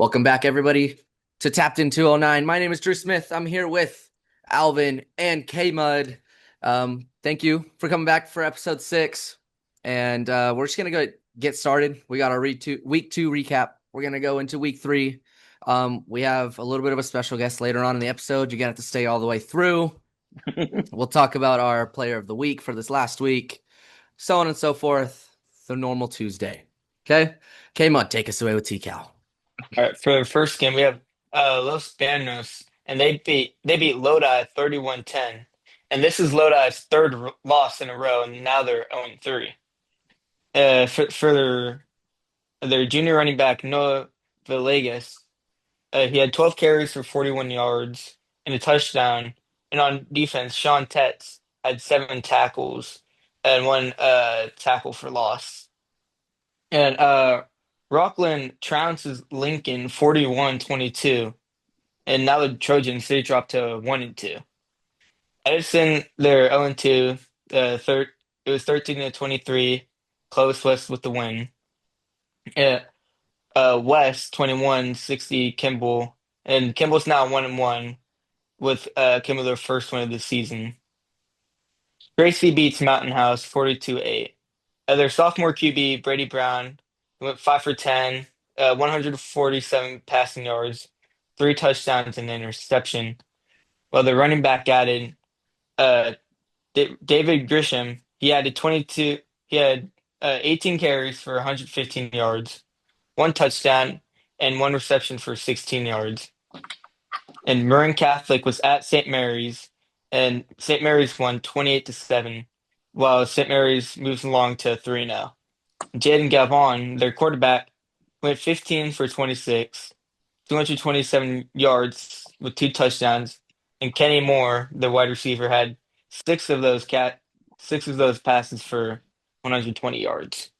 Welcome back, everybody, to Tapped In 209. My name is Drew Smith. I'm here with Alvin and K Mud. Thank you for coming back for episode 6. And we're just going to go get started. We got our week two recap. We're going to go into week 3. We have a little bit of a special guest later on in the episode. You're going to have to stay all the way through. We'll talk about our player of the week for this last week, so on and so forth. The normal Tuesday. Okay? K Mud, take us away with T-Cal. All right, for the first game, we have Los Banos, and they beat Lodi 31-10. And this is Lodi's third loss in a row, and now they're 0-3. For their junior running back, Noah Villegas, he had 12 carries for 41 yards and a touchdown. And on defense, Sean Tetz had 7 tackles and 1 tackle for loss. And Rockland trounces Lincoln 41-22. And now the Trojans, they dropped to 1-2. Edison, they're 0-2. It was 13-23. Close West with the win. Yeah, West 21-60 Kimball. And Kimball's now 1-1 with Kimball their first win of the season. Gracie beats Mountain House 42-8. Their sophomore QB, Brady Brown, went 5 for 10, 147 passing yards, 3 touchdowns and an interception. While the running back added uh, David Grisham, he had 18 carries for 115 yards, 1 touchdown, and 1 reception for 16 yards. And Marin Catholic was at St. Mary's, and St. Mary's won 28-7, while St. Mary's moves along to 3-0. Jaden Gavon, their quarterback, went 15 for 26, 227 yards with 2 touchdowns, and Kenny Moore, the wide receiver, had 6 of those passes for 120 yards.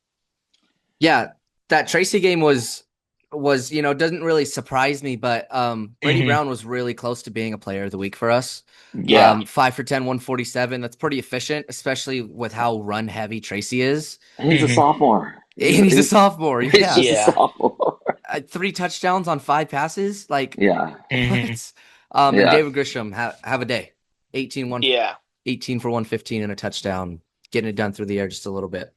Yeah, that Tracy game was doesn't really surprise me, but Brady Hmm. Brown was really close to being a player of the week for us. Yeah. 5 for 10, 147. That's pretty efficient, especially with how run heavy Tracy is. And he's a Hmm. sophomore. And he's a sophomore. He's Yeah. just a Yeah. sophomore. 3 touchdowns on 5 passes. Like Yeah, Hmm. what? And yeah, David Grisham have a day. 18 Yeah. 18 for 115 and a touchdown, getting it done through the air just a little bit.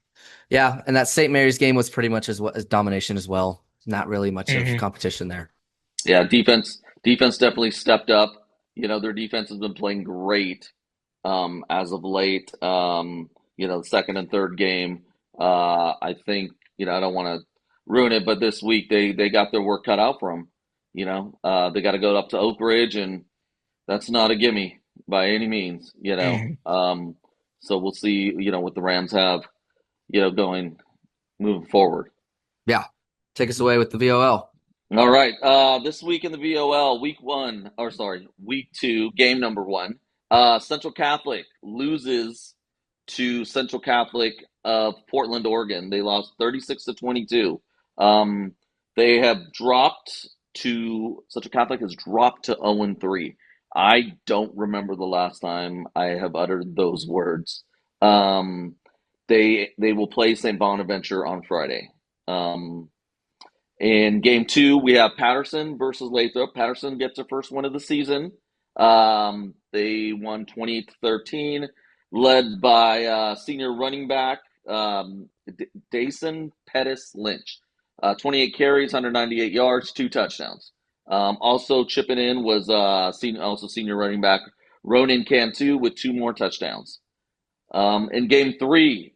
Yeah, and that St. Mary's game was pretty much as domination as well. Not really much of Hmm. competition there. yeah. Defense definitely stepped up. Their defense has been playing great as of late. The second and third game. I think I don't want to ruin it, but this week they got their work cut out for them. They got to go up to Oak Ridge, and that's not a gimme by any means. Hmm. So we'll see. What the Rams have. Going moving forward. Yeah. Take us away with the VOL. All right. This week in the VOL, week 2, game number 1. Central Catholic loses to Central Catholic of Portland, Oregon. They lost 36-22. Um, they have dropped Central Catholic has dropped to 0-3. I don't remember the last time I have uttered those words. Um, they will play St. Bonaventure on Friday. In game 2, we have Patterson versus Lathrop. Patterson gets their first win of the season. They won 28-13, led by senior running back Dason Pettis Lynch. 28 carries, 198 yards, 2 touchdowns. Also chipping in was senior running back Ronan Cantu with 2 more touchdowns. In game 3,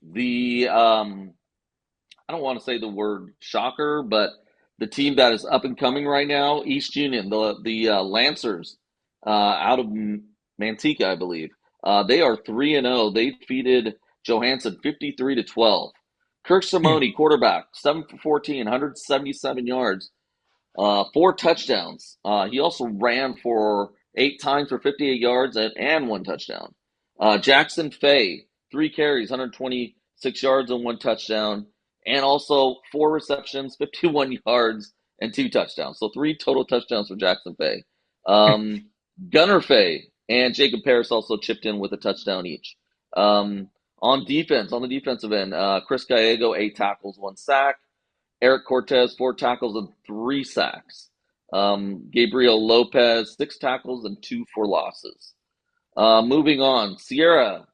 I don't want to say the word shocker, but the team that is up and coming right now, East Union, the Lancers, out of Manteca, I believe. They are 3-0. They defeated Johansson 53-12. Kirk Simone, quarterback, 7 for 14, 177 yards, 4 touchdowns. He also ran for 8 times for 58 yards and 1 touchdown. Jackson Fay, 3 carries, 126 yards and 1 touchdown, and also 4 receptions, 51 yards, and 2 touchdowns. So 3 total touchdowns for Jackson Fay. Gunnar Fay and Jacob Paris also chipped in with a touchdown each. On the defensive end, Chris Gallego, 8 tackles, 1 sack. Eric Cortez, 4 tackles and 3 sacks. Gabriel Lopez, 6 tackles and 2 for losses. Moving on, Sierra,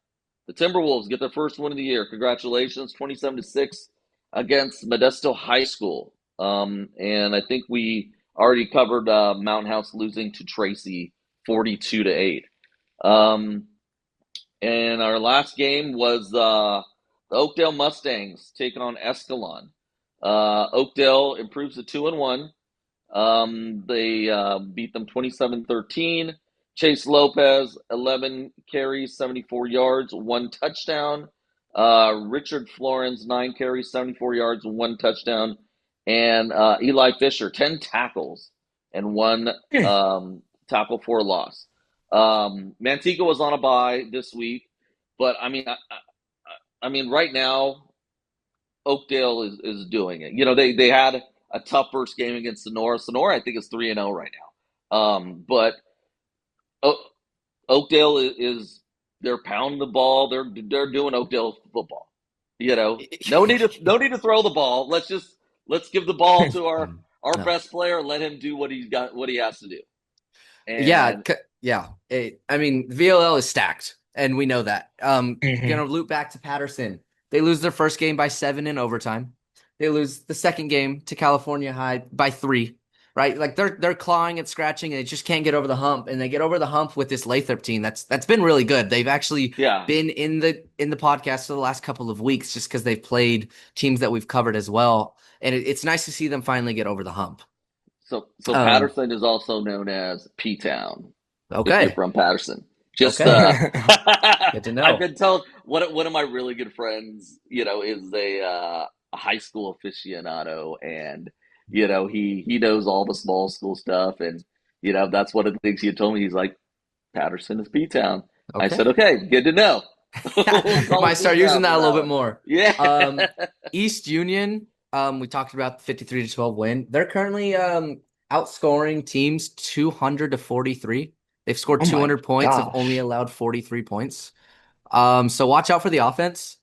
the Timberwolves get their first win of the year. Congratulations, 27-6 against Modesto High School. And I think we already covered Mountain House losing to Tracy 42-8. And our last game was the Oakdale Mustangs take on Escalon. Oakdale improves to 2-1. They beat them 27-13. Chase Lopez, 11 carries, 74 yards, 1 touchdown. Richard Florence, 9 carries, 74 yards, 1 touchdown. And Eli Fisher, 10 tackles and 1 tackle for a loss. Manteca was on a bye this week, but I mean, right now, Oakdale is doing it. You know, they had a tough first game against Sonora. Sonora, I think, is 3-0 right now. But Oakdale is they're pounding the ball. They're doing Oakdale football. You know, no need to throw the ball. Let's give the ball to our No. best player and let him do what he has to do. And Yeah. I mean, VLL is stacked, and we know that. Mhm. Gonna loop back to Patterson. They lose their first game by 7 in overtime. They lose the second game to California High by 3. Right, like they're clawing and scratching, and they just can't get over the hump. And they get over the hump with this Lathrop team. That's been really good. They've actually yeah, been in the podcast for the last couple of weeks, just because they've played teams that we've covered as well. And it's nice to see them finally get over the hump. so Patterson is also known as P-Town. If you're Okay, from Patterson. Just okay, good to know. I've been told one of my really good friends, you know, is a high school aficionado, and you know he knows all the small school stuff, and you know that's one of the things he had told me. He's like, Patterson is P-Town. I said, Okay. okay, good to know. We'll call Might it start P-Town using that from a little now bit on. more. Yeah. East Union, we talked about the 53-12 win. They're currently outscoring teams 200-43. They've scored Oh my 200 points, have only gosh. allowed 43 points. So watch out for the offense,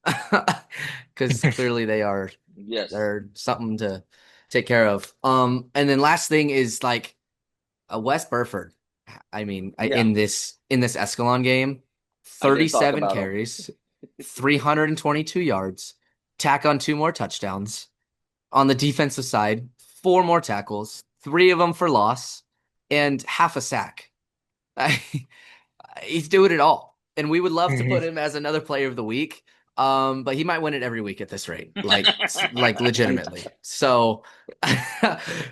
because clearly Yes. they're something to take care of. And then last thing is like West Burford. I mean, Yeah. in this Escalon game, I did talk 37 about him. carries, 322 yards, tack on 2 more touchdowns. On the defensive side, 4 more tackles, 3 of them for loss, and half a sack. He's doing it all. And we would love to put him as another player of the week. But he might win it every week at this rate, like legitimately. So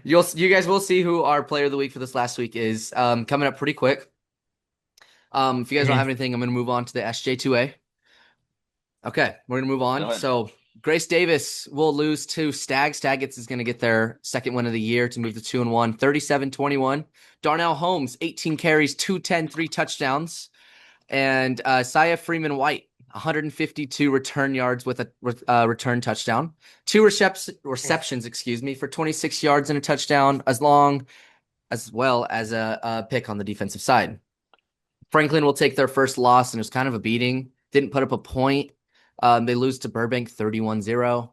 you guys will see who our player of the week for this last week is coming up pretty quick. If you guys don't have anything, I'm going to move on to the SJ2A. Okay, we're going to move Go on. ahead. So Grace Davis will lose to Stag. Staggets is going to get their second win of the year to move to 2-1, 37-21. Darnell Holmes, 18 carries, 210, 3 touchdowns. And Saya Freeman White, 152 return yards with a return touchdown. 2 receptions, for 26 yards and a touchdown, as well as a pick on the defensive side. Franklin will take their first loss, and it was kind of a beating. Didn't put up a point. They lose to Burbank 31-0.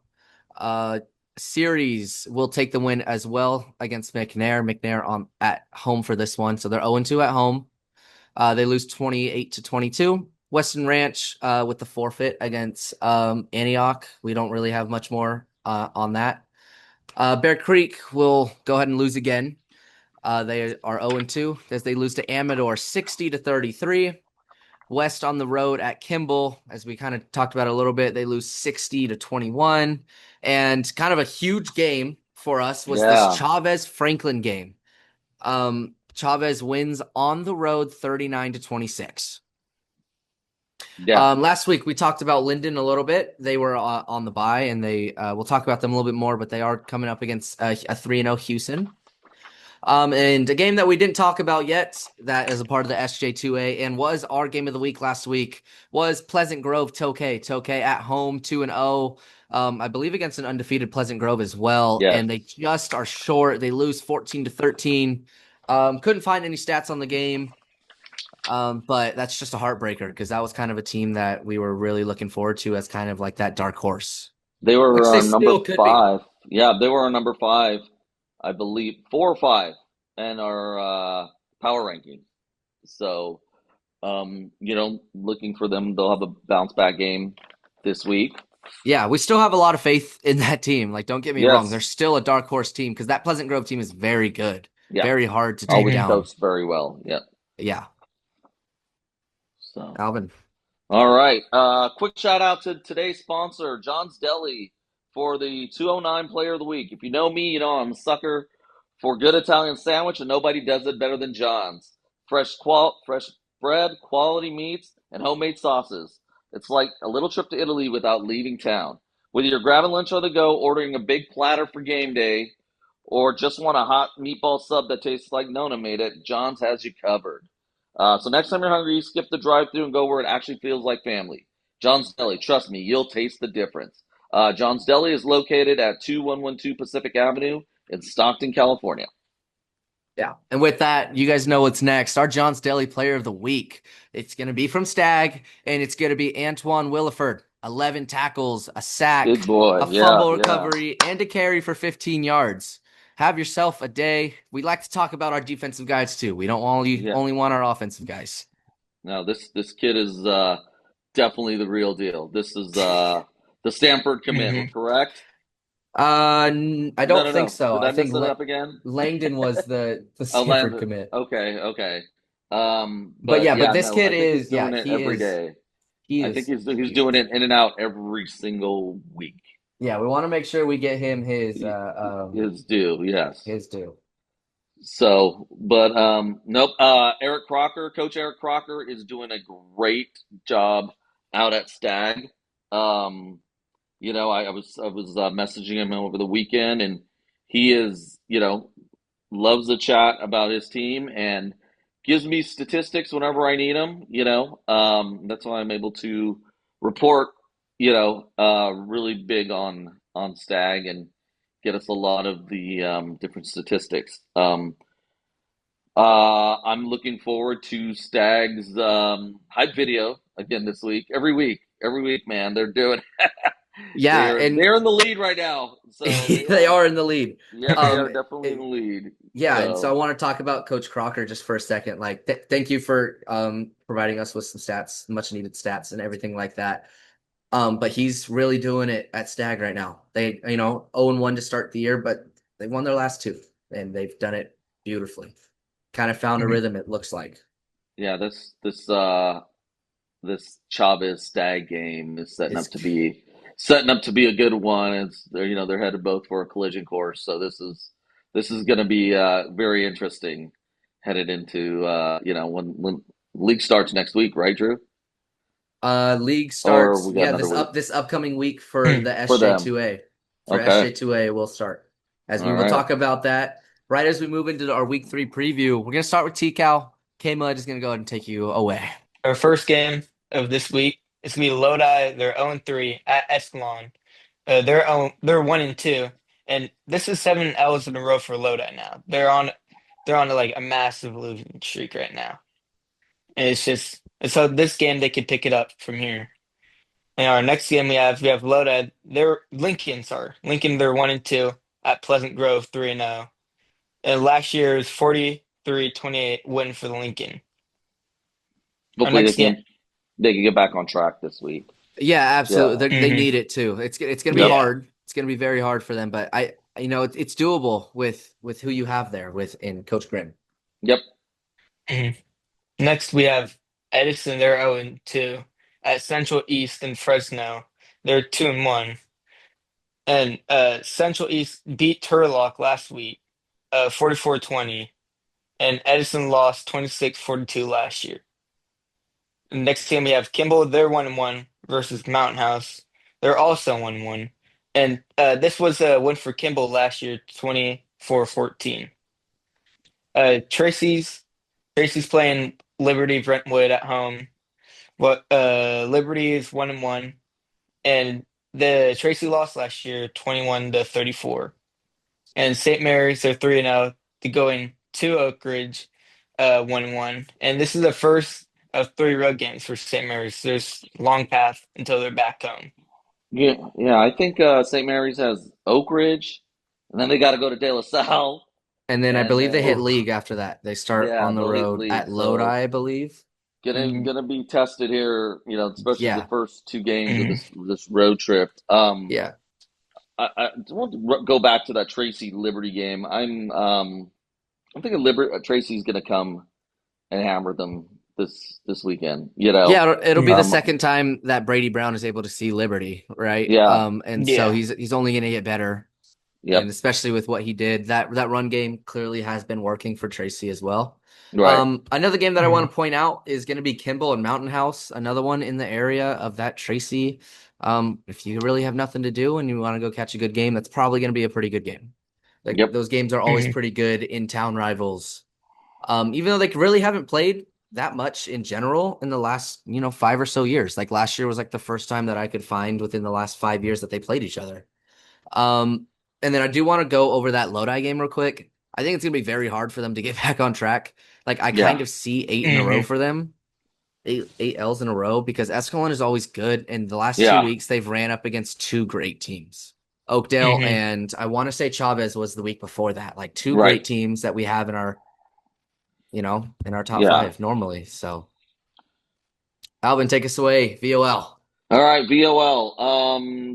Series will take the win as well against McNair. McNair at home for this one, so they're 0-2 at home. They lose 28-22. Weston Ranch with the forfeit against Antioch. We don't really have much more on that. Bear Creek will go ahead and lose again. They are 0-2 as they lose to Amador 60-33. West on the road at Kimball, as we kind of talked about a little bit, they lose 60-21. And kind of a huge game for us was this Chavez Franklin game. Chavez wins on the road 39-26. Yeah. Last week we talked about Linden a little bit. They were on the bye, and we'll talk about them a little bit more, but they are coming up against a 3-0 Houston. And a game that we didn't talk about yet, that is a part of the SJ2A and was our game of the week last week, was Pleasant Grove Tokay. Tokay at home 2-0. I believe against an undefeated Pleasant Grove as well. Yes. And they just are short. They lose 14-13. Couldn't find any stats on the game. But that's just a heartbreaker, because that was kind of a team that we were really looking forward to as kind of like that dark horse. They were Which they number still could be. 5. Yeah, they were on number 5, I believe. 4 or 5. and our power rankings. So, looking for them. They'll have a bounce back game this week. Yeah, we still have a lot of faith in that team. Like, don't get me wrong, they're Yes. still a dark horse team because that Pleasant Grove team is very good, Yeah. very hard to take Always Mhm. down. coached very well. Yeah. Yeah, So. Alvin. All right. Quick shout out to today's sponsor, John's Deli, for the 209 Player of the Week. If you know me, you know I'm a sucker for good Italian sandwich, and nobody does it better than John's. Fresh bread, quality meats, and homemade sauces. It's like a little trip to Italy without leaving town. Whether you're grabbing lunch on the go, ordering a big platter for game day, or just want a hot meatball sub that tastes like Nona made it, John's has you covered. So next time you're hungry, you skip the drive-through and go where it actually feels like family. John's Deli, trust me, you'll taste the difference. John's Deli is located at 2112 Pacific Avenue in Stockton, California. Yeah. And with that, you guys know what's next. Our John's Daily Player of the Week. It's going to be from Stag, and it's going to be Antoine Williford. 11 tackles, a Big sack, boy, a yeah, fumble yeah. recovery, and a carry for 15 yards. Have yourself a day. We like to talk about our defensive guys too. We don't Yeah. only want our offensive guys. No, this kid is definitely the real deal. This is the Stanford commit, Mhm. correct? I No, don't no, think no. so. Did I I think mess it up again? Langdon was the Oh, Stanford Landon. commit. Okay, okay. But But yeah, but yeah, this no, kid I think he's is doing it every day. he I think is he's doing it in and out every single week. yeah, we want to make sure we get him His due, yes. his due. So, but nope. Eric Crocker, Coach Eric Crocker, is doing a great job out at Stag. Um, I was messaging him over the weekend, and he is, loves to chat about his team and gives me statistics whenever I need them. That's why I'm able to report. Really big on Stag and get us a lot of the different statistics. I'm looking forward to Stag's hype video again this week. Every week, man, they're doing. Yeah, and They're in the lead right now, so they they are. are in the lead. Yeah, they are Um, definitely in it- the lead. yeah, and so I So want to talk about Coach Crocker just for a second. Like, thank you for providing us with some stats, much needed stats, and everything like that. But he's really doing it at Stag right now. They, 0-1 to start the year, but they won their last two, and they've done it beautifully. Kind of found a Mhm. rhythm, it looks like. yeah, this Chavez Stag game is It's setting up to be a good one. They're headed both for a collision course, so this is going to be very interesting headed into when league starts next week, right, Drew? league Or starts, we got yeah, another week this upcoming week for the for them? SJ2A. For Okay, SJ2A will start. As we all will right. talk about that right as we move into our week 3 preview. We're gonna start with T-Cal. K-Mud is gonna go ahead and take you away. Our first game of this week is gonna be Lodi. They're 0-3 at Escalon. They're 1-2, and this is 7 L's in a row for Lodi now. They're on like a massive losing streak right now, and so this game they could pick it up from here. And our next game we have Lodi. Lincoln. They're 1-2 at Pleasant Grove 3-0. And last year's 43-28 win for the Lincoln. Our Hopefully next game. they can get back on track this week. Yeah, absolutely. Yeah. They Mhm. need it too. It's gonna be Yep. Yeah. hard. It's gonna be very hard for them, but it's doable with who you have there in Coach Grimm. Yep. Mhm. Next, we have Edison. They're 0-2 at Central East and Fresno. They're 2-1. And Central East beat Turlock last week, 44-20. And Edison lost 26-42 last year. Next game we have Kimball. They're 1-1 versus Mountain House. They're also 1-1. And this was a win for Kimball last year, 24-14. Tracy's playing Liberty Brentwood at home. Liberty is 1-1, and the Tracy lost last year, 21-34. And St. Mary's they're 3-0 to going to Oak Ridge, 1-1. And this is the first of 3 road games for St. Mary's. There's a long path until they're back home. Yeah. I think St. Mary's has Oak Ridge, and then they got to go to De La Salle. And then I and believe they hit then league after that. They start yeah, on the they'll hit road league. at Lodi, So I believe. Hmm. gonna be tested here, especially the Yeah, first two games of Hmm. this road trip. yeah. I want to go back to that Tracy Liberty game. I'm thinking Liberty Tracy's gonna come and hammer them this weekend. Yeah, it'll be the Hmm. Um, second time that Brady Brown is able to see Liberty, right? yeah, And so Yeah. he's only going to get better, yep, and especially with what he did, that run game clearly has been working for Tracy as well. right, Another game that I Hmm. want to point out is going to be Kimball and Mountain House, another one in the area of that Tracy. If you really have nothing to do and you want to go catch a good game, that's probably going to be a pretty good game. Like yep, those games are always Hmm. pretty good in town rivals. Even though they really haven't played that much in general in the last, 5 or so years. Like last year was like the first time that I could find within the last 5 years that they played each other. Um, and then I do want to go over that Lodi game real quick. I think it's gonna be very hard for them to get back on track. Like I kind yeah, of see 8 in a row Hmm. for them, eight L's in a row because Escalon is always good. And the last two yeah. weeks they've ran up against two great teams. Oakdale Hmm. and I want to say Chavez was the week before that. Like two Right, great teams that we have in our top yeah. five normally. So, Alvin, take us away. VOL. All right, VOL.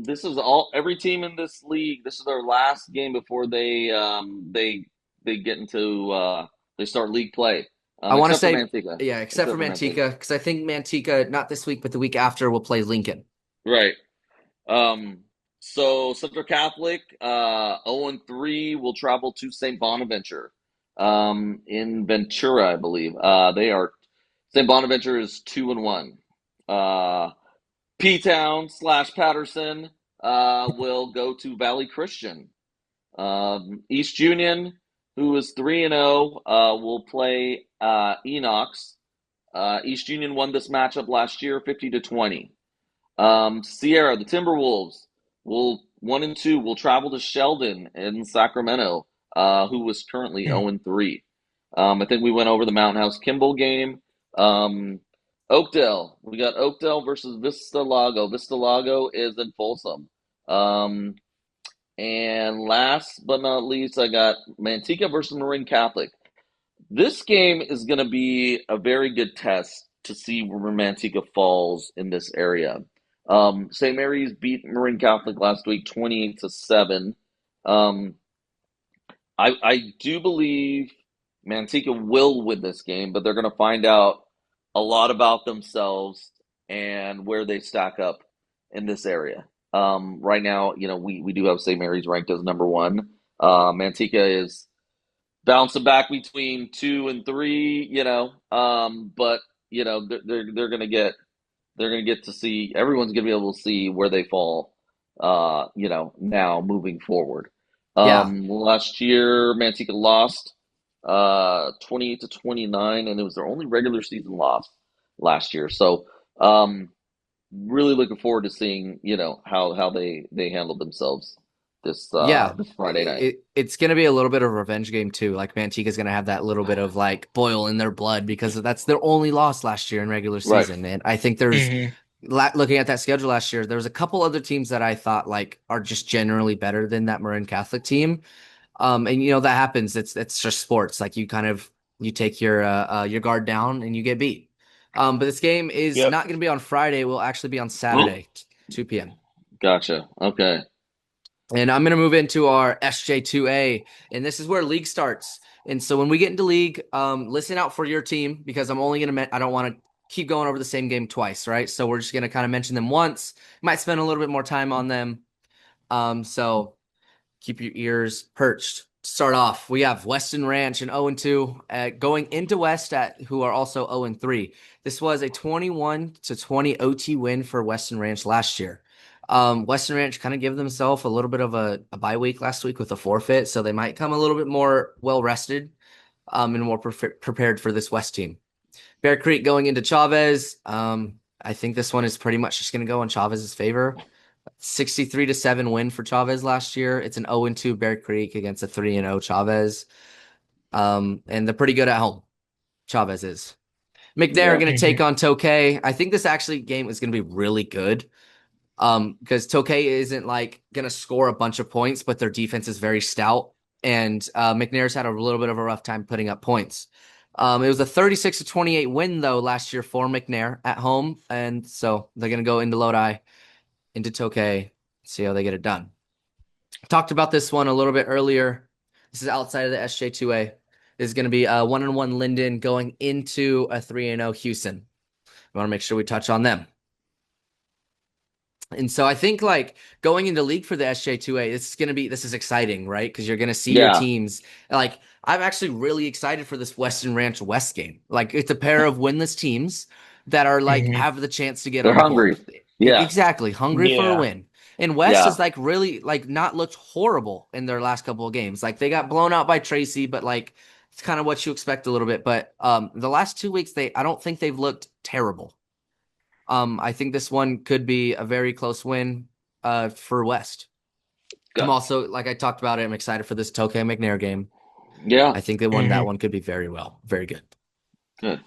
This is all every team in this league. This is their last game before they get into they start league play. I want to Except for say, Manteca. yeah, except for Except for Manteca. Manteca, because I think Manteca, not this week, but the week after, will play Lincoln. Right. Um, so Central Catholic, 0-3 will travel to St. Bonaventure, in Ventura, I believe. St. Bonaventure is 2-1. P Town / Patterson, will go to Valley Christian. East Union, who is 3-0, will play Enox. East Union won this matchup last year, 50-20. Sierra, the Timberwolves, will 1-2 will travel to Sheldon in Sacramento, who was currently 0-3. I think we went over the Mountain House Kimball game. Um, Oakdale, we got Oakdale versus Vista Lago. Vista Lago is in Folsom. Um, and last but not least, I got Manteca versus Marin Catholic. This game is going to be a very good test to see where Romantica falls in this area. St. Mary's beat Marin Catholic last week 28-7. Um, I do believe Manteca will win this game, but they're going to find out a lot about themselves and where they stack up in this area. Right now, we do have St. Mary's ranked as number one. Manteca is bouncing back between 2 and 3, but they're gonna get to see everyone's gonna be able to see where they fall, now moving forward. Yeah. Last year Manteca lost 28-29, and it was their only regular season loss last year. So really looking forward to seeing how they handled themselves Yeah. this Friday night. It's going to be a little bit of a revenge game, too. Like, Manteca's going to have that little bit of, like, boil in their blood because that's their only loss last year in regular Right. season. And I think Hmm. looking at that schedule last year, there was a couple other teams that I thought, like, are just generally better than that Marin Catholic team. And that happens. It's just sports. Like you take your guard down and you get beat. But this game is Yep. not going to be on Friday. It will actually be on Saturday, 2 p.m. Gotcha. Okay. And I'm going to move into our SJ2A, and this is where league starts. And so when we get into league, listen out for your team because I'm only going to I don't want to keep going over the same game twice, right? So we're just going to kind of mention them once. Might spend a little bit more time on them. So keep your ears perched. Start off, we have Weston Ranch and 0-2 going into West who are also 0-3. This was a 21-20 OT win for Weston Ranch last year. Weston Ranch kind of gave themselves a little bit of a bye week last week with a forfeit, so they might come a little bit more well rested and more prepared for this West team. Bear Creek going into Chavez. I think this one is pretty much just going to go in Chavez's favor. 63-7 win for Chavez last year. It's an 0-2 Bear Creek against a 3-0 Chavez. And they're pretty good at home. Chavez is. McNair Yeah. going to take Hmm. on Tokay. I think this actually game is going to be really good. Because Tokay isn't like going to score a bunch of points, but their defense is very stout. and McNair's had a little bit of a rough time putting up points. It was a 36-28 win though last year for McNair at home, and so they're gonna go into Lodi, into Tokay, see how they get it done. Talked about this one a little bit earlier. This is outside of the SJ2A. This is going to be a 1-1 Linden going into a 3-0 Houston. We want to make sure we touch on them. And so I think like going into league for the SJ2A, this is exciting, right? Because you're going to see your Yeah. teams. Like I'm actually really excited for this Western Ranch West game. Like it's a pair of winless teams that are like Mhm. have the chance to get They're on the hungry. board. Yeah. Exactly, hungry for a Yeah. win. And West Yeah. is like really like not looked horrible in their last couple of games. Like they got blown out by Tracy, but like it's kind of what you expect a little bit. But the last 2 weeks I don't think they've looked terrible. I think this one could be a very close win for West. Good. I'm also, like I talked about it, I'm excited for this Tokay McNair game. Yeah. I think that one could be very good. Good.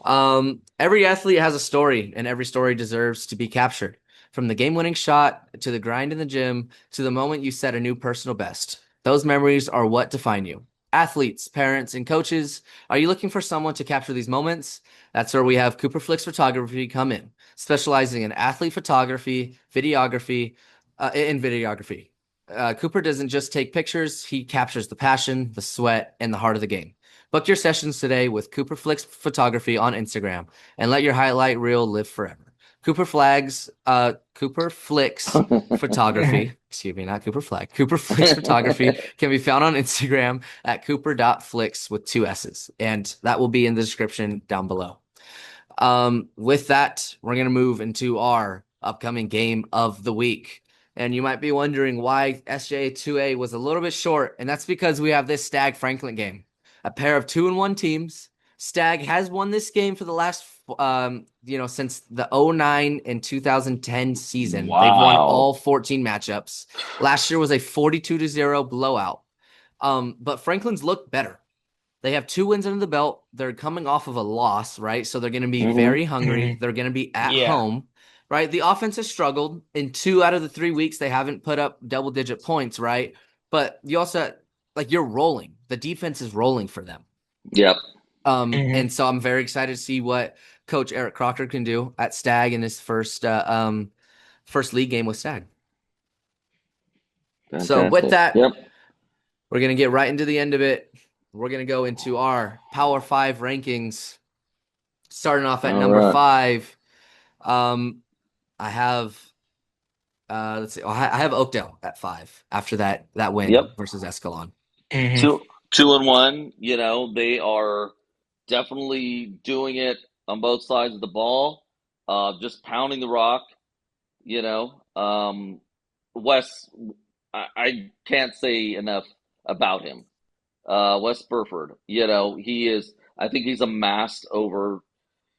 Every athlete has a story, and every story deserves to be captured. From the game-winning shot to the grind in the gym to the moment you set a new personal best. Those memories are what define you. Athletes, parents, and coaches, are you looking for someone to capture these moments? That's where we have Cooper Flicks Photography come in, specializing in athlete photography, videography, and videography. Cooper doesn't just take pictures, he captures the passion, the sweat, and the heart of the game. Book your sessions today with Cooper Flicks Photography on Instagram and let your highlight reel live forever. Cooper Flicks Photography, excuse me, not Cooper Flag. Cooper Flicks Photography can be found on Instagram at cooper.flicks with 2 S's, and that will be in the description down below. With that, we're going to move into our upcoming game of the week. And you might be wondering why SJ2A was a little bit short, and that's because we have this Stag Franklin game. A pair of 2-1 teams. Stag has won this game for the last, since the 09 and 2010 season. Wow. They've won all 14 matchups. Last year was a 42-0 blowout. But Franklin's looked better. They have 2 wins under the belt. They're coming off of a loss, right? So they're going to be very hungry. They're going to be at home, right? The offense has struggled. In 2 out of the 3 weeks, they haven't put up double-digit points, right? But you also, like, you're rolling. The defense is rolling for them. Yep. And so I'm very excited to see what Coach Eric Crocker can do at Stag in his first league game with Stag. Fantastic. So with that, yep. We're going to get right into the end of it. We're going to go into our Power 5 rankings. Starting off at number 5. I have let's see. I have Oakdale at 5 after that win versus Escalon. 2-1, they are definitely doing it on both sides of the ball. Just pounding the rock, Wes, I can't say enough about him. Wes Burford, I think he's amassed over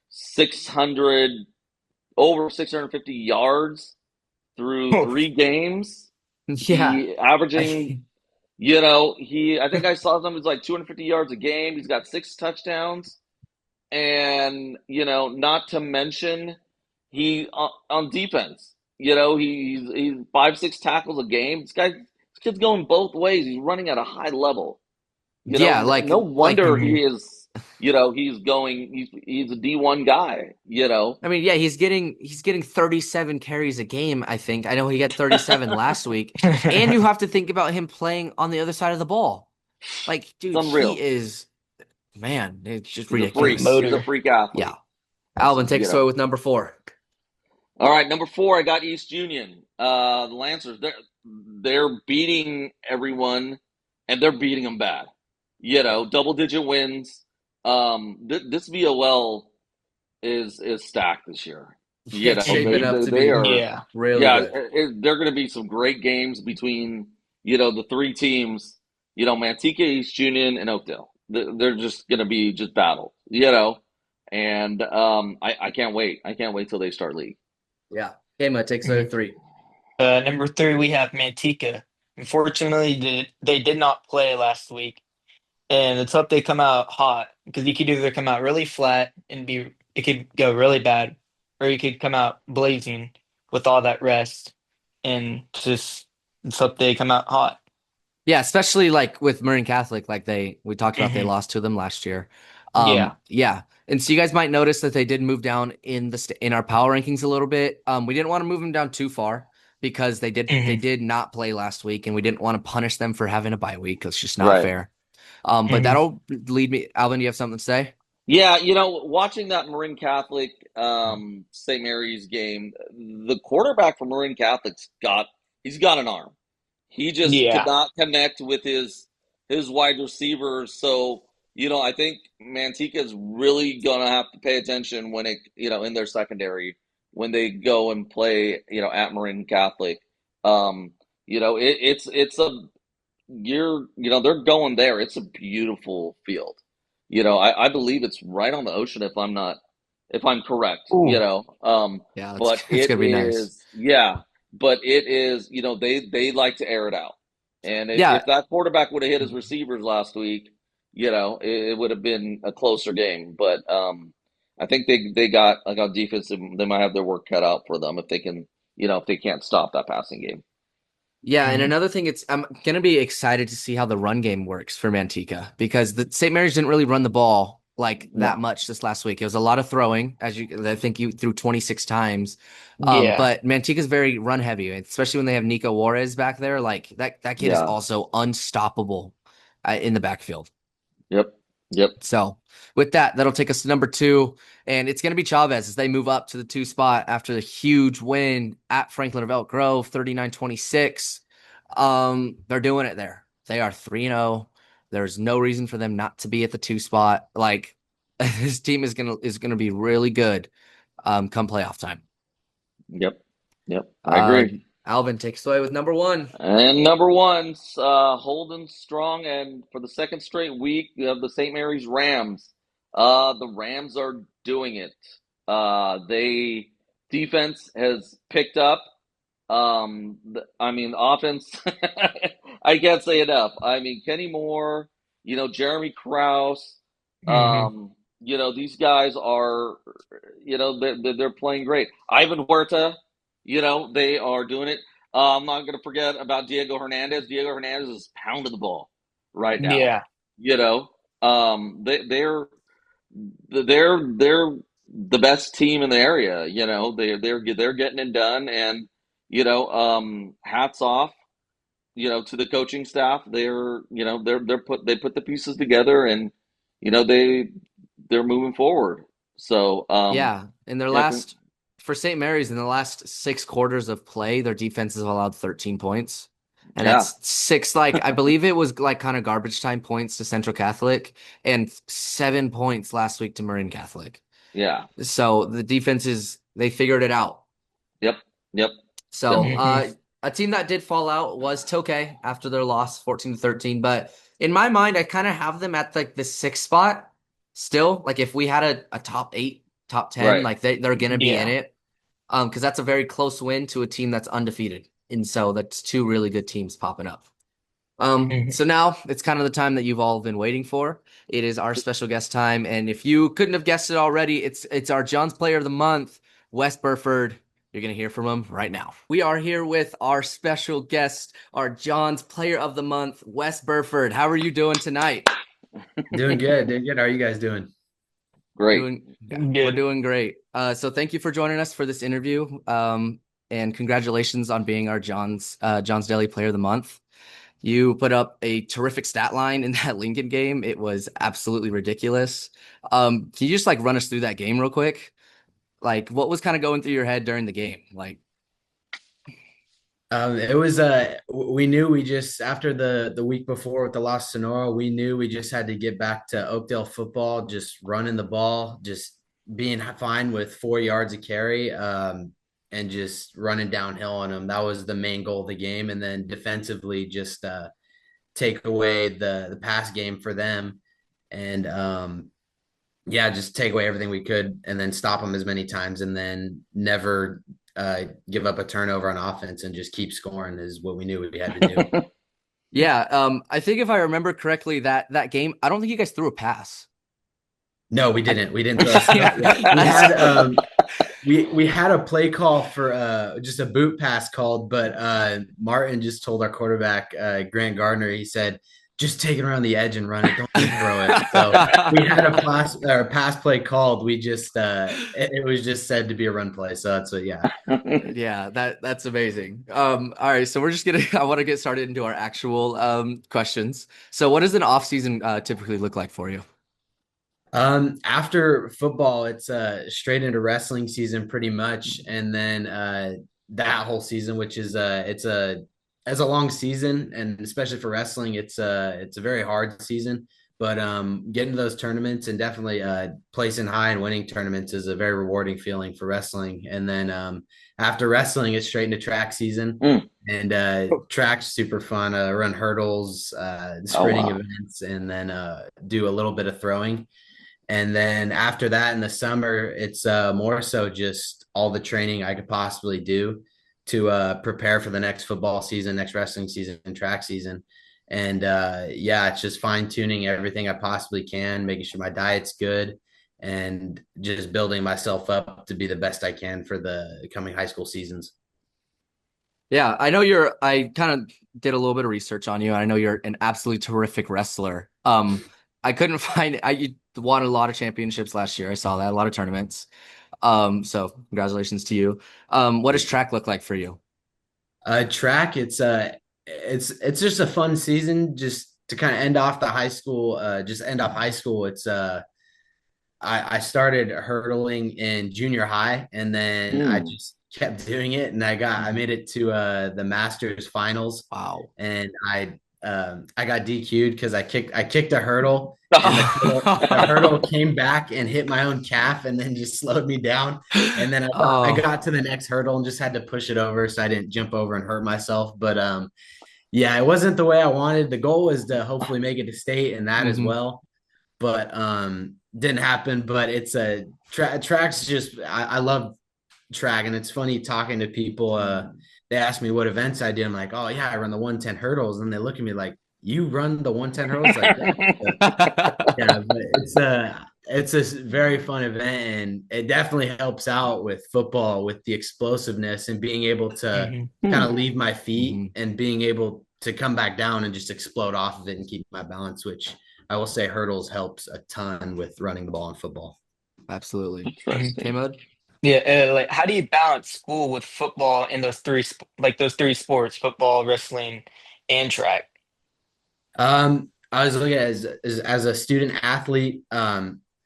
650 yards through 3 games. Yeah. He averaging, I think I saw something like 250 yards a game. He's got 6 touchdowns. And, not to mention he on defense, he's 5-6 tackles a game. This kid's going both ways. He's running at a high level. No wonder he is, he's a D1 guy, I mean, yeah, he's getting 37 carries a game, I think. I know he got 37 last week. And you have to think about him playing on the other side of the ball. Like, dude, he is, man, it's just ridiculous. He's a freak athlete. Yeah. Alvin, take us away with number 4. All right, number 4, I got East Union. The Lancers, they're beating everyone, and they're beating them bad. Double-digit wins. This VOL is stacked this year. It's shaping up to be really good. There are going to be some great games between the 3 teams. Manteca, East Union, and Oakdale. They're just going to be just battle. And I can't wait. I can't wait till they start league. Yeah. Kema takes number 3. Number 3, we have Manteca. Unfortunately, they did not play last week. And let's hope they come out hot, because you could either come out really flat and it could go really bad, or you could come out blazing with all that rest, and just let's hope they come out hot. Yeah, especially like with Marin Catholic, like we talked about, they Hmm. lost to them last year. Yeah. Yeah, and so you guys might notice that they did move down in in our power rankings a little bit. We didn't want to move them down too far because they Hmm. did not play last week, and we didn't want to punish them for having a bye week. It's just not Right. fair. But Hmm. that'll lead me. Alvin, do you have something to say? Yeah, watching that Marin Catholic St. Mary's game, the quarterback for Marin Catholic's he's got an arm. He just could Yeah. not connect with his wide receivers. So, I think Manteca's really gonna have to pay attention when in their secondary when they go and play, at Marin Catholic. Um, it's a they're going there. It's a beautiful field. I believe it's right on the ocean if I'm correct, Ooh. Yeah, that's but it's it gonna be nice. is, yeah, but it is, they like to air it out. And if Yeah, that quarterback would have hit his receivers last week, it would have been a closer game. But I think they got like on defense, they might have their work cut out for them if they can, if they can't stop that passing game. Yeah, and Hmm. another thing, I'm gonna be excited to see how the run game works for Manteca because the St. Mary's didn't really run the ball like that No. much this last week. It was a lot of throwing, I think you threw 26 times. Yeah. But Manteca's very run heavy, especially when they have Nico Juarez back there. Like that kid is Yeah. also unstoppable in the backfield. Yep. Yep. So with that, that'll take us to number 2, and it's going to be Chavez as they move up to the 2 spot after the huge win at Franklin of Elk Grove, 39-26. They're doing it there. They are 3-0. There's no reason for them not to be at the 2 spot. Like this team is gonna be really good come playoff time. Yep. Yep. I Uh, agree. Alvin takes away with number 1. And number one's holding strong, and for the second straight week, you have the St. Mary's Rams. The Rams are doing it. They defense has picked up. I mean, offense. I can't say enough. I mean, Kenny Moore, Jeremy Krause. Hmm. These guys are, they're playing great. Ivan Huerta, they are doing it. I'm not going to forget about Diego Hernandez. Diego Hernandez is pounding the ball right now. Yeah. You know, they're the best team in the area. They're getting it done, and hats off. To the coaching staff. They put the pieces together, and they're moving forward. So Yeah, in their yeah, last for St. Mary's in the last 6 quarters of play, their defense has allowed 13 points. And yeah, that's 6, like I believe it was like kind of garbage time points to Central Catholic and 7 points last week to Marin Catholic. yeah. So the they figured it out. Yep, yep, So definitely. Hmm. a team that did fall out was Tokay after their loss 14-13. But in my mind, I kind of have them at like the 6th spot still. Like if we had a top 8, top 10, Right. like they're gonna be in Yeah. it. Because that's a very close win to a team that's undefeated. And so that's 2 really good teams popping up. Hmm. So now it's kind of the time that you've all been waiting for. It is our special guest time, and if you couldn't have guessed it already, it's our John's Player of the Month, Wes Burford. You're gonna hear from him right now. We are here with our special guest, our John's Player of the Month, Wes Burford. How are you doing tonight? Doing good, doing good. How are you guys doing? Great. Yeah, we're Good. doing great. So thank you for joining us for this interview. And congratulations on being our John's Daily Player of the Month. You put up a terrific stat line in that Lincoln game. It was absolutely ridiculous. Can you just like run us through that game real quick? Like what was kind of going through your head during the game? Like, It was we knew we just after the week before with the loss to Sonora, we knew we just had to get back to Oakdale football, just running the ball, just being fine with 4 yards of carry, and just running downhill on them. That was the main goal of the game, and then defensively, just take away the pass game for them, and yeah, just take away everything we could and then stop them as many times and then never give up a turnover on offense and just keep scoring is what we knew we had to do. yeah, I think if I remember correctly, that game, I don't think you guys threw a pass. No, we I, didn't. We didn't throw. Yeah, we I, had we had a play call for just a boot pass called, but Martin just told our quarterback Grant Gardner. He said, "Just take it around the edge and run it. Don't even throw it." So we had a pass play called. We just it was just said to be a run play. So that's what, yeah. Yeah, that's amazing. All right, so we're just gonna I want to get started into our actual questions. So what does an off season typically look like for you? After football, it's straight into wrestling season pretty much, and then that whole season, which is it's a long season, and especially for wrestling, it's a very hard season. But getting to those tournaments and definitely placing high and winning tournaments is a very rewarding feeling for wrestling. And then after wrestling, it's straight into track season. Mm. And track's super fun. Run hurdles, sprinting events, and then do a little bit of throwing. And then after that in the summer, it's more so just all the training I could possibly do to prepare for the next football season, next wrestling season, and track season. And yeah, it's just fine tuning everything I possibly can, making sure my diet's good, and just building myself up to be the best I can for the coming high school seasons. Yeah, I kind of did a little bit of research on you. I know you're an absolutely terrific wrestler. I couldn't find you won a lot of championships last year. I saw that, a lot of tournaments. So congratulations to you. What does track look like for you? Track, it's just a fun season just to kind of end off the high school, just end off high school. It's I started hurdling in junior high, and then I just kept doing it, and I made it to the Masters finals. Wow. And I got DQ'd because I kicked a hurdle, and the hurdle came back and hit my own calf, and then just slowed me down. And then I got to the next hurdle and just had to push it over so I didn't jump over and hurt myself. But yeah, it wasn't the way I wanted. The goal was to hopefully make it to state and that as well, but didn't happen. But it's a track's just I love track, and it's funny talking to people. They ask me what events I do. I'm like, oh yeah, I run the 110 hurdles, and they look at me like, you run the 110 hurdles? Like, yeah, but it's a very fun event, and it definitely helps out with football with the explosiveness and being able to kind of leave my feet and being able to come back down and just explode off of it and keep my balance, which I will say hurdles helps a ton with running the ball in football. Absolutely. K-Mud? Yeah, like how do you balance school with football in those those three sports, football, wrestling, and track? I was looking at as a student athlete.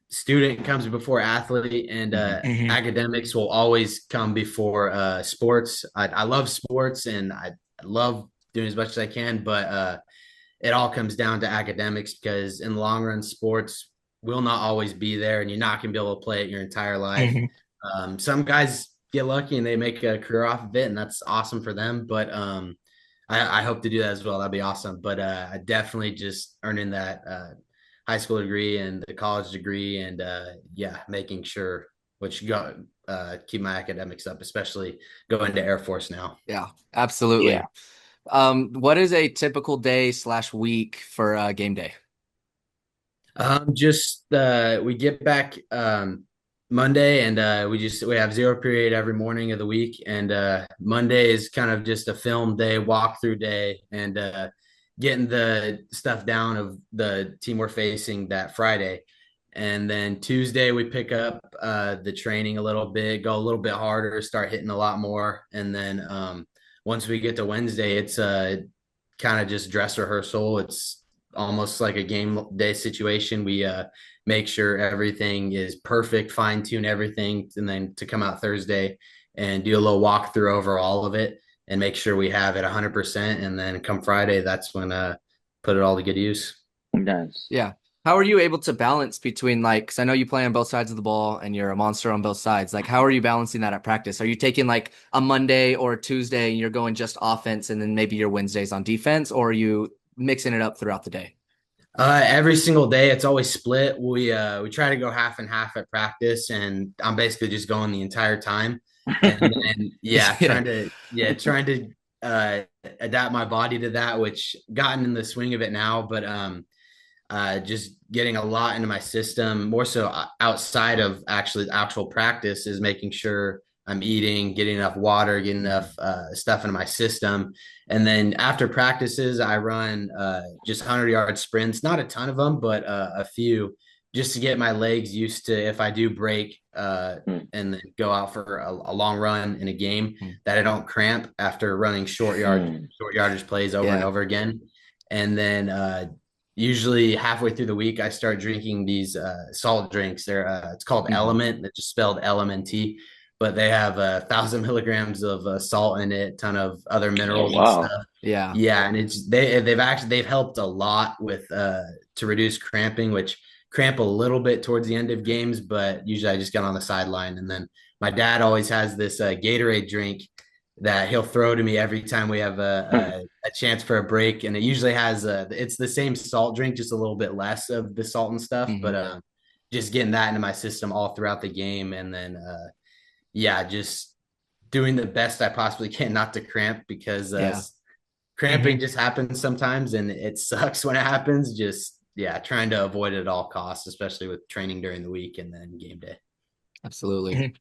Student comes before athlete, and academics will always come before sports. I love sports, and I love doing as much as I can, but it all comes down to academics, because in the long run, sports will not always be there, and you're not going to be able to play it your entire life. Some guys get lucky and they make a career off of it, and that's awesome for them. But I hope to do that as well. That'd be awesome. But I definitely just earning that high school degree and the college degree, and yeah, making sure keep my academics up, especially going to Air Force now. Yeah, absolutely. Yeah. What is a typical day / week for game day? Just we get back Monday, and we have zero period every morning of the week, and Monday is kind of just a film day, walkthrough day, and getting the stuff down of the team we're facing that Friday. And then Tuesday we pick up the training a little bit, go a little bit harder, start hitting a lot more. And then once we get to Wednesday, it's kind of just dress rehearsal. It's almost like a game day situation. We make sure everything is perfect, fine tune everything, and then to come out Thursday and do a little walkthrough over all of it and make sure we have it 100%. And then come Friday, that's when put it all to good use. Nice. Yeah. How are you able to balance between, like, because I know you play on both sides of the ball and you're a monster on both sides. Like, how are you balancing that at practice? Are you taking like a Monday or a Tuesday and you're going just offense, and then maybe your Wednesdays on defense, or are you mixing it up throughout the day? Every single day, it's always split. We try to go half and half at practice, and I'm basically just going the entire time. And yeah, trying to adapt my body to that, which gotten in the swing of it now. But just getting a lot into my system, more so outside of actual practice, is making sure I'm eating, getting enough water, getting enough stuff into my system. And then after practices, I run just 100-yard sprints, not a ton of them, but a few, just to get my legs used to, if I do break and then go out for a long run in a game, that I don't cramp after running short yardage plays over and over again. And then usually halfway through the week, I start drinking these salt drinks. It's called Element. It's just spelled LMNT, but they have 1,000 milligrams of salt in it, a ton of other minerals and stuff. Yeah, and they've helped a lot with to reduce cramping, which cramp a little bit towards the end of games, but usually I just get on the sideline. And then my dad always has this Gatorade drink that he'll throw to me every time we have a chance for a break. And it usually has it's the same salt drink, just a little bit less of the salt and stuff, but just getting that into my system all throughout the game. And then, just doing the best I possibly can not to cramp, because cramping just happens sometimes and it sucks when it happens. Just, trying to avoid it at all costs, especially with training during the week and then game day. Absolutely.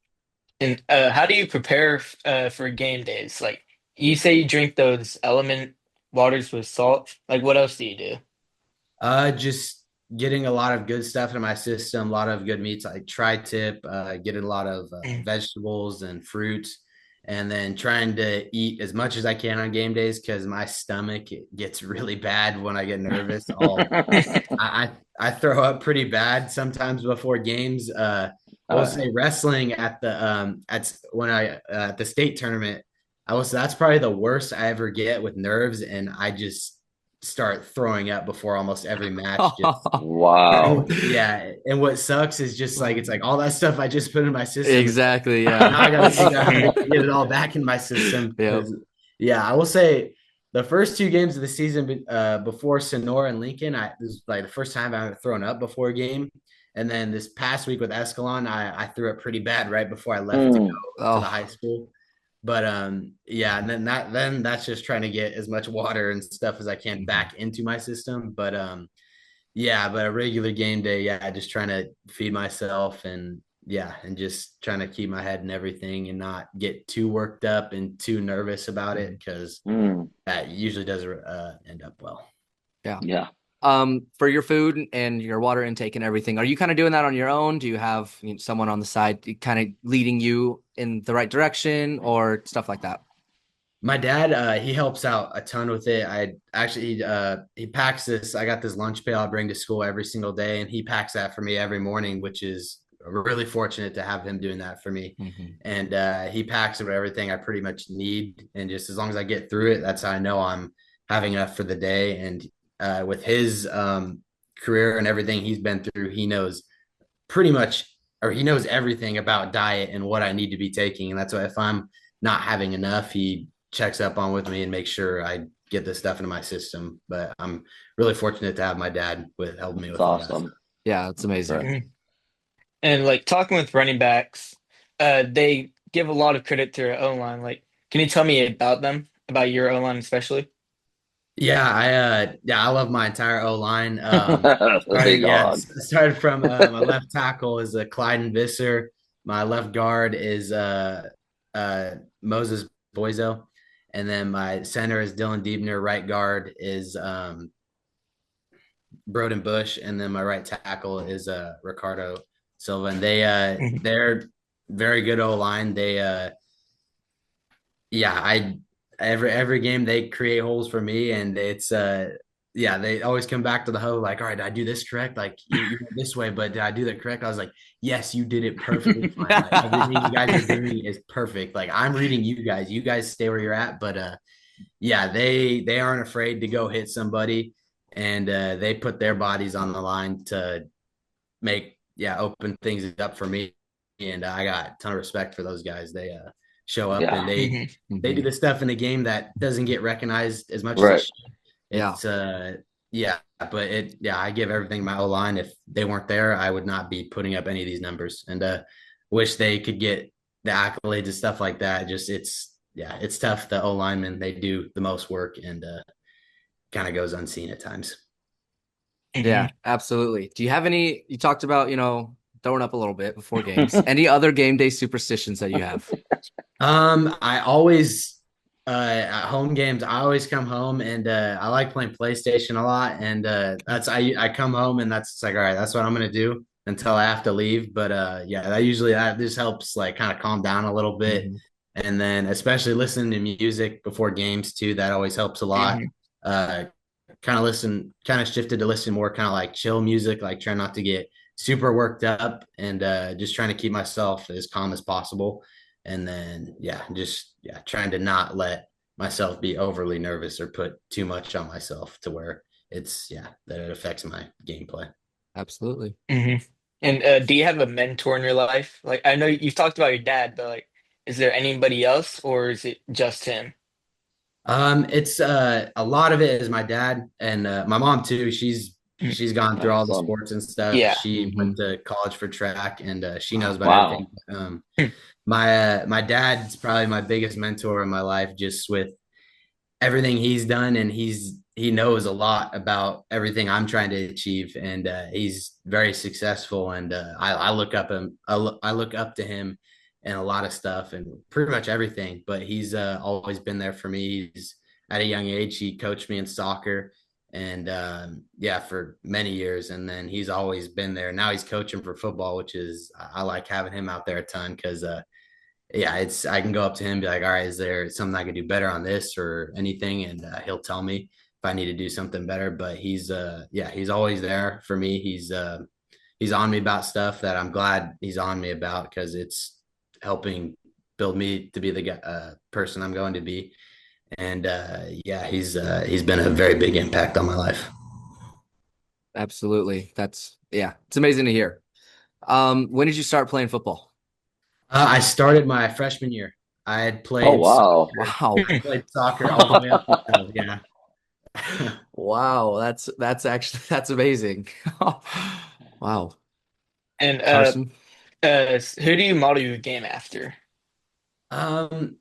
And how do you prepare for game days? Like, you say you drink those Element waters with salt. Like, what else do you do? Just getting a lot of good stuff in my system, a lot of good meats like tri-tip, getting a lot of vegetables and fruits, and then trying to eat as much as I can on game days, because my stomach gets really bad when I get nervous. I throw up pretty bad sometimes before games. I will say wrestling at the at the state tournament, that's probably the worst I ever get with nerves, and I just start throwing up before almost every match. Wow. Yeah. And what sucks is just like, it's like all that stuff I just put in my system. Exactly. Yeah. Now I gotta figure out how to get it all back in my system. Yeah, I will say the first two games of the season before Sonora and Lincoln, this was like the first time I've thrown up before a game. And then this past week with Escalon, I threw up pretty bad right before I left to go to the high school. But and then that's just trying to get as much water and stuff as I can back into my system. But but a regular game day, just trying to feed myself and just trying to keep my head in everything and not get too worked up and too nervous about it, because that usually does end up well. Yeah. For your food and your water intake and everything, are you kind of doing that on your own? Do you have someone on the side kind of leading you in the right direction or stuff like that? My dad, he helps out a ton with it. I actually, he packs this. I got this lunch pail I bring to school every single day, and he packs that for me every morning, which is really fortunate to have him doing that for me. And he packs it with everything I pretty much need. And just as long as I get through it, that's how I know I'm having enough for the day. And with his career and everything he's been through, he knows he knows everything about diet and what I need to be taking. And that's why if I'm not having enough, he checks up on with me and makes sure I get this stuff into my system. But I'm really fortunate to have my dad helping me with all that. Yeah, it's amazing. And like talking with running backs, they give a lot of credit to their O-line. Like, can you tell me about them, about your O-line especially? Yeah, I love my entire O-line. Started from my left tackle is Clyden Visser. My left guard is Moses Boizo. And then my center is Dylan Diebner. Right guard is Broden Bush. And then my right tackle is Ricardo Silva. And they're very good O-line. They every game they create holes for me, and it's they always come back to the huddle like, all right, did I do this correct? Like you went this way, but did I do that correct? I was like, yes, you did it perfectly fine. Like, everything you guys are doing is perfect. Like, I'm reading you guys stay where you're at. But they aren't afraid to go hit somebody, and they put their bodies on the line to make open things up for me. And I got a ton of respect for those guys. They show up and they do the stuff in the game that doesn't get recognized as much as it should. I give everything my O-line. If they weren't there, I would not be putting up any of these numbers, and wish they could get the accolades and stuff like that. Just it's tough. The O-linemen, they do the most work, and kind of goes unseen at times. Yeah, absolutely. Do you have any, you talked about, throwing up a little bit before games. Any other game day superstitions that you have? I always at home games, I always come home and I like playing PlayStation a lot. And that's I come home and that's like, all right, that's what I'm gonna do until I have to leave. But yeah, that just helps like kind of calm down a little bit. Mhm. And then especially listening to music before games too, that always helps a lot. Mhm. Uh kind of shifted to listen more kind of like chill music, like try not to get super worked up and just trying to keep myself as calm as possible. And then trying to not let myself be overly nervous or put too much on myself to where that it affects my gameplay. Absolutely. Hmm. And do you have a mentor in your life? Like, I know you've talked about your dad, but like, is there anybody else, or is it just him? It's a lot of it is my dad and my mom too. Mhm. She's gone through all the Awesome. sports and stuff. Yeah. She went Hmm. to college for track and she knows about everything. Wow. My dad's probably my biggest mentor in my life, just with everything he's done, and he knows a lot about everything I'm trying to achieve, and he's very successful. And I look up him. I look up to him in a lot of stuff and pretty much everything. But he's always been there for me. He's at a young age. He coached me in soccer, and for many years. And then he's always been there. Now he's coaching for football, which is I like having him out there a ton because it's I can go up to him and be like, all right, is there something I could do better on this or anything? And he'll tell me if I need to do something better. But he's always there for me. He's on me about stuff that I'm glad he's on me about because it's helping build me to be the person I'm going to be. And he's been a very big impact on my life. Absolutely. It's amazing to hear. When did you start playing football? I started my freshman year. I had Oh, played soccer. wow. Wow. I played soccer all the way up until yeah. Wow, that's actually that's amazing. Wow. And Carson? who do you model your game after? Um,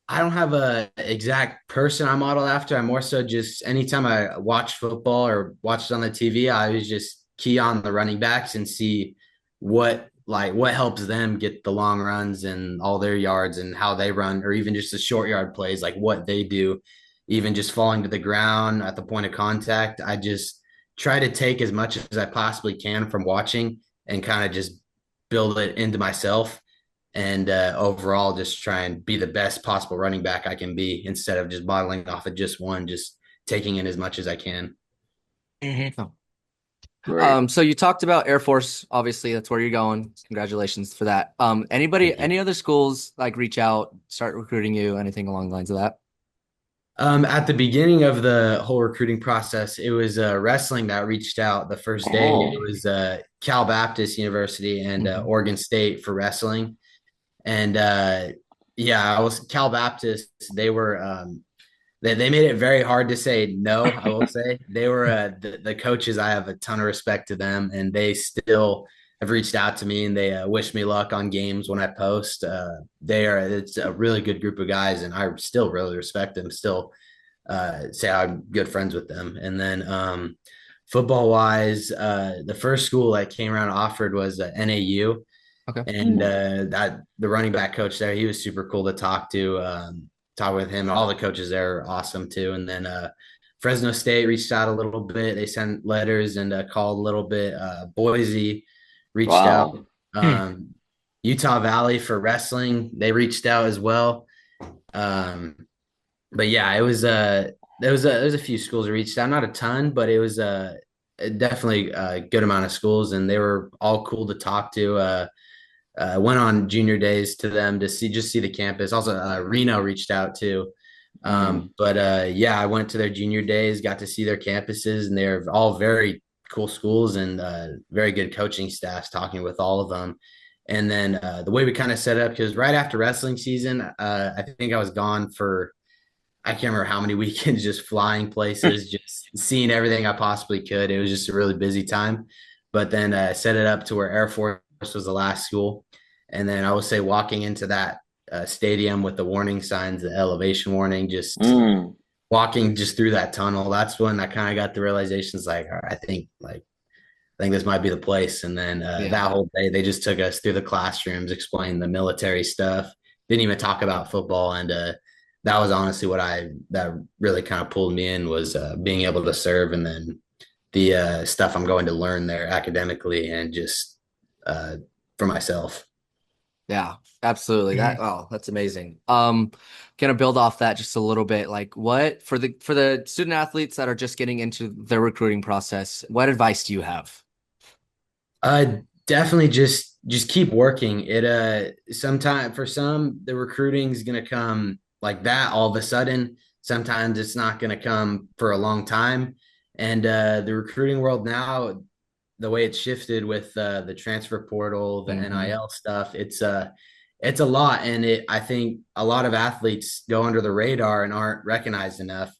I don't have a exact person I model after. I'm more so just anytime I watch football or watch it on the TV, I always just key on the running backs and see what helps them get the long runs and all their yards and how they run, or even just the short yard plays, like what they do, even just falling to the ground at the point of contact. I just try to take as much as I possibly can from watching and kind of just build it into myself and overall just try and be the best possible running back I can be instead of just modeling off of just one, just taking in as much as I can. Hmm. Oh. Great. So you talked about Air Force, obviously that's where you're going. Congratulations for that. Any other schools like reach out, start recruiting you, anything along the lines of that? At the beginning of the whole recruiting process, it was wrestling that reached out the first day. It Oh, was Cal Baptist University and Mhm. Oregon State for wrestling. And I was Cal Baptist. They were they made it very hard to say no. I will say they were the coaches. I have a ton of respect to them, and they still have reached out to me and they wish me luck on games when I post. It's a really good group of guys, and I still really respect them. Still say I'm good friends with them. And then football wise, the first school that came around and offered was NAU, Okay. and that the running back coach there, he was super cool to talk to. Talk with him. All the coaches there are awesome too. And then Fresno State reached out a little bit. They sent letters and called a little bit. Boise reached out. wow. Hmm. Utah Valley for wrestling, they reached out as well. Um, but yeah, it was there was a few schools that reached out, not a ton, but it was definitely a good amount of schools, and they were all cool to talk to. Went on junior days to them to see the campus. Also, Reno reached out too. Mm. I went to their junior days, got to see their campuses, and they're all very cool schools and very good coaching staffs. Talking with all of them, and then the way we kind of set up, because right after wrestling season, I think I was gone for I can't remember how many weekends, just flying places, just seeing everything I possibly could. It was just a really busy time. But then set it up to where Air Force was the last school. And then I would say walking into that stadium with the warning signs, the elevation warning, just Mm. walking just through that tunnel, that's when I kind of got the realizations like, all right, I think this might be the place. And then Yeah. that whole day, they just took us through the classrooms, explained the military stuff, didn't even talk about football. And that was honestly that really kind of pulled me in was being able to serve, and then the stuff I'm going to learn there academically and just for myself. Yeah, absolutely. That's amazing. Gonna build off that just a little bit. Like what for the student athletes that are just getting into their recruiting process, what advice do you have? Definitely just keep working. It sometime for some the recruiting is gonna come like that all of a sudden. Sometimes it's not gonna come for a long time. And the recruiting world now, the way it's shifted with the transfer portal, the Mhm. NIL stuff, it's a lot. And I think a lot of athletes go under the radar and aren't recognized enough.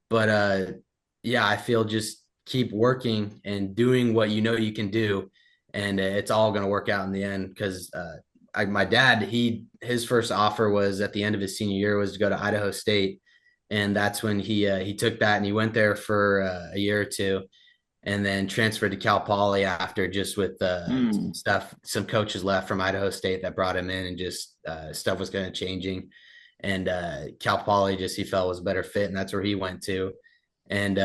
But yeah, I feel just keep working and doing what you know you can do, and it's all going to work out in the end. Because my dad, his first offer was at the end of his senior year was to go to Idaho State, and that's when he took that and he went there for a year or two, and then transferred to Cal Poly after just with some Hmm. stuff, some coaches left from Idaho State that brought him in, and just stuff was kind of changing. And Cal Poly just he felt was a better fit, and that's where he went to. And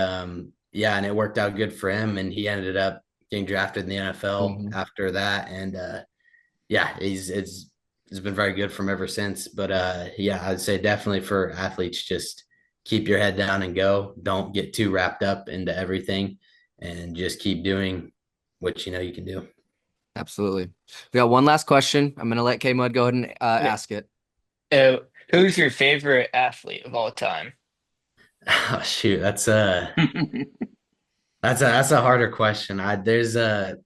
yeah, and it worked out good for him, and he ended up getting drafted in the NFL Mhm. after that. And yeah, it's been very good from ever since. But yeah, I'd say definitely for athletes, just keep your head down and go. Don't get too wrapped up into everything, and just keep doing what you know you can do. Absolutely. We got one last question. I'm gonna let K Mud go ahead and Yeah. ask it. Who's your favorite athlete of all time? Oh, shoot, that's a harder question. There's a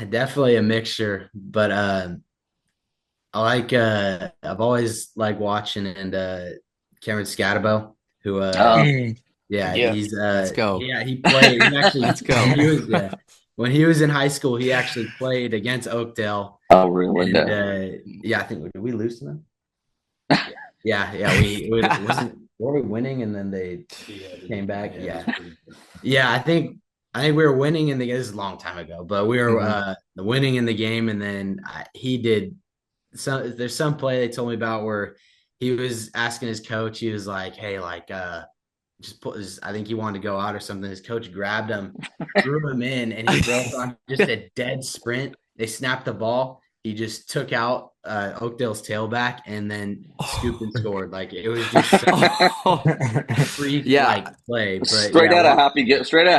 definitely a mixture, but I've always liked watching and Cameron Scatabo, who uh, Mm, yeah, yeah. Let's go. he played. He actually Let's go. when he was in high school, he actually played against Oakdale, oh, really? and No. yeah, I think did we lose to them? Yeah, we wasn't were we winning and then they came back. Yeah, yeah, I think we were winning in the this is a long time ago, but we were Mhm. winning in the game, and then he did some. There's some play they told me about where he was asking his coach. He was like, "Hey, like, just put his." I think he wanted to go out or something. His coach grabbed him, threw him in, and he broke on just a dead sprint. They snapped the ball. He just took out Oakdale's tailback and then scooped and scored. Like it was just such Oh. freak Yeah, like play. But yeah, Straight out of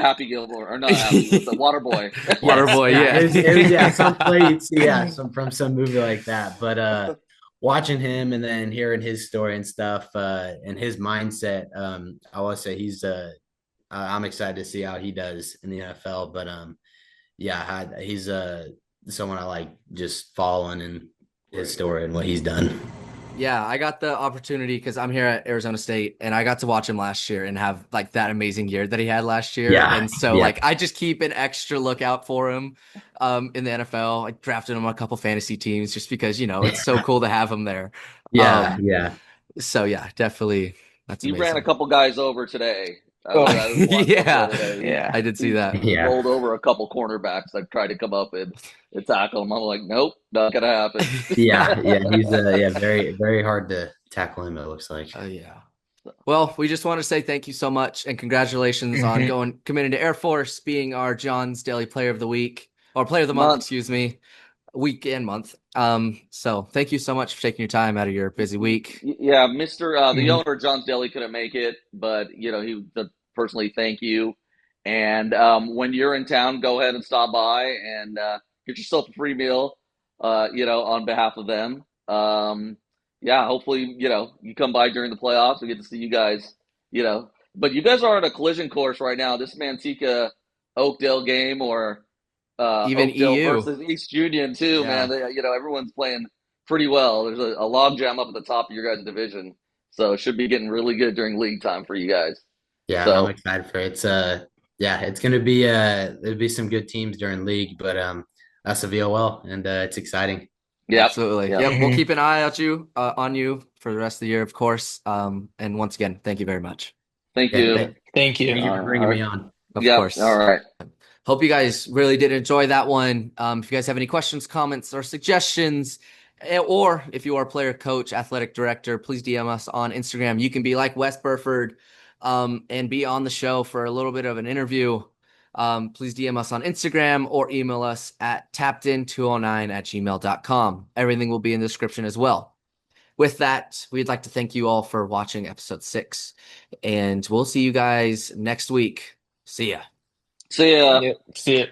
Happy Gilmore, or not Happy, what's the Water Boy? yes, Waterboy, yeah, yeah. it was yeah, some play you'd see, yeah, some from some movie like that. But watching him and then hearing his story and stuff, and his mindset, I will say I'm excited to see how he does in the NFL. But yeah, he's someone I like just following and his story and what he's done. Yeah, I got the opportunity because I'm here at Arizona State and I got to watch him last year and have like that amazing year that he had last year. Yeah, And so yeah, like I just keep an extra lookout for him in the NFL. I drafted him on a couple fantasy teams just because, it's so cool to have him there. yeah, Um yeah. so yeah, definitely that's He ran a amazing. couple guys over today. Oh, I was watching him the Yeah, other day. yeah. I did see that. He Yeah. rolled over a couple cornerbacks that tried to come up and tackle him. I'm like, nope, not gonna happen. Yeah, he's yeah, very very hard to tackle him, it looks like. Yeah. Well, we just want to say thank you so much and congratulations on Mhm. committing to Air Force, being our John's Daily Player of the Week or Player of the Month, Month. excuse me, week and month. So thank you so much for taking your time out of your busy week. Yeah, Mr. The Mhm. owner, John's Deli, couldn't make it, but personally thank you. And when you're in town, go ahead and stop by and get yourself a free meal. On behalf of them. Yeah, hopefully, you come by during the playoffs. We get to see you guys. You know, but you guys are on a collision course right now. This Manteca Oakdale game, or Even Oakdale EU. versus East Union too, man. Yeah. Everyone's playing pretty well. There's a log jam up at the top of your guys' division, so it should be getting really good during league time for you guys. Yeah, I'm So excited for it. It's yeah, it's gonna be there'll be some good teams during league, but that's a VOL and it's exciting. Yep. Absolutely. Yep. Yep. We'll Mhm. keep an eye out on you for the rest of the year, of course. And once again, thank you very much. Thank Yeah, you. Thank you. thank you for All bringing right. me on. Of Yep. course. All right. Hope you guys really did enjoy that one. If you guys have any questions, comments, or suggestions, or if you are a player, coach, athletic director, please DM us on Instagram. You can be like Wes Burford and be on the show for a little bit of an interview. Please DM us on Instagram or email us at tappedin209@gmail.com. Everything will be in the description as well. With that, we'd like to thank you all for watching episode 6, and we'll see you guys next week. See ya. See ya. Yep. See it.